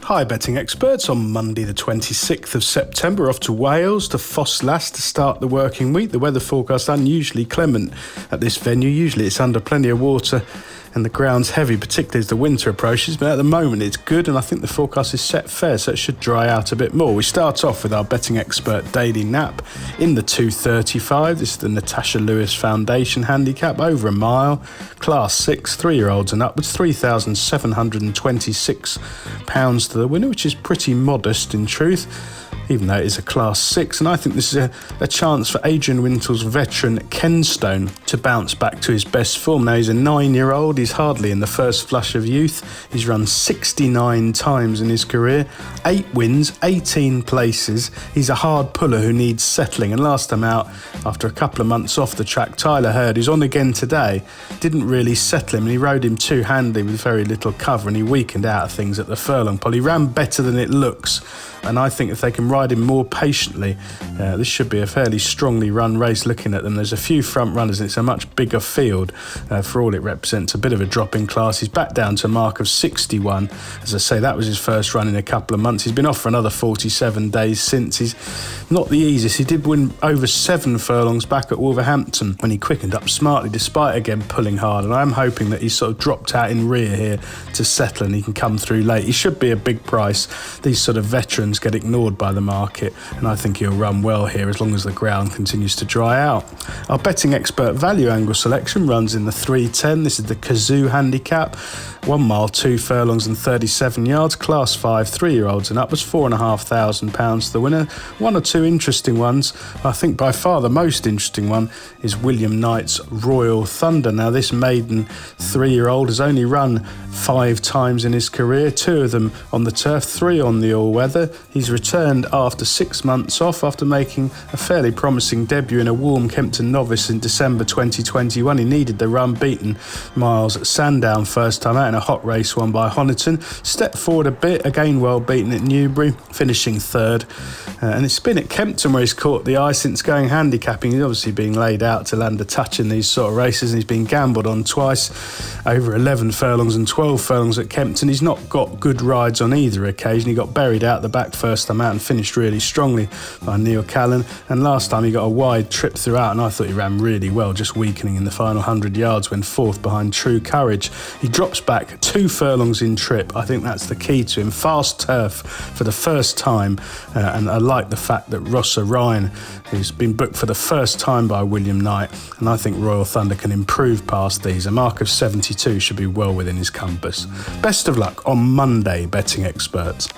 Hi betting experts, on Monday the 26th of September off to Wales to Ffos to start the working week. The weather forecast unusually clement at this venue. Usually it's under plenty of water and the ground's heavy, particularly as the winter approaches, but at the moment it's good and I think the forecast is set fair, so it should dry out a bit more. We start off with our betting expert daily nap in the 235. This is the Natasha Lewis Foundation handicap, over a mile, class 6, 3-year-olds and upwards, £3,726 to the winner, which is pretty modest in truth, even though it is a class 6, and I think this is a chance for Adrian Wintour's veteran Kenstone to bounce back to his best form. Now he's a 9-year-old, he's hardly in the first flush of youth, he's run 69 times in his career, 8 wins, 18 places, he's a hard puller who needs settling, and last time out, after a couple of months off the track, Tyler Hurd, who's on again today, didn't really settle him, and he rode him two-handedly with very little cover, and he weakened out of things at the furlong pole. He ran better than it looks, and I think if they can ride him more patiently, this should be a fairly strongly run race. Looking at them, there's a few front runners and it's a much bigger field. For all it represents a bit of a drop in class. He's back down to a mark of 61. As I say, that was his first run in a couple of months. He's been off for another 47 days since. He's not the easiest. He did win over 7 furlongs back at Wolverhampton when he quickened up smartly, despite again pulling hard, and I'm hoping that he's sort of dropped out in rear here to settle and he can come through late. He should be a big price. These sort of veterans get ignored by the market, and I think he'll run well here as long as the ground continues to dry out. Our betting expert value angle selection runs in the 310. This is the Kazoo handicap, 1 mile, 2 furlongs and 37 yards, class 5, 3-year-olds and upwards, £4,500 to the winner. One or two interesting ones. I think by far the most interesting one is William Knight's Royal Thunder. Now this maiden 3-year-old has only run 5 times in his career, 2 of them on the turf, 3 on the all-weather. He's returned after 6 months off after making a fairly promising debut in a warm Kempton Novice in December 2021. He needed the run-beaten miles at Sandown first time out in a hot race won by Honiton. Stepped forward a bit, again well beaten at Newbury, finishing 3rd. And it's been at Kempton where he's caught the eye since going handicapping. He's obviously being laid out to land a touch in these sort of races, and he's been gambled on twice, over 11 furlongs and 12 furlongs at Kempton. He's not got good rides on either occasion. He got buried out the back first time out and finished really strongly by Neil Callan, and last time he got a wide trip throughout, and I thought he ran really well, just weakening in the final 100 yards when 4th behind True Courage. He drops back 2 furlongs in trip. I think that's the key to him. Fast turf for the first time, and I like the fact that Rossa Ryan, who's been booked for the first time by William Knight, and I think Royal Thunder can improve past these. A mark of 72 should be well within his compass. Best of luck on Monday, betting experts.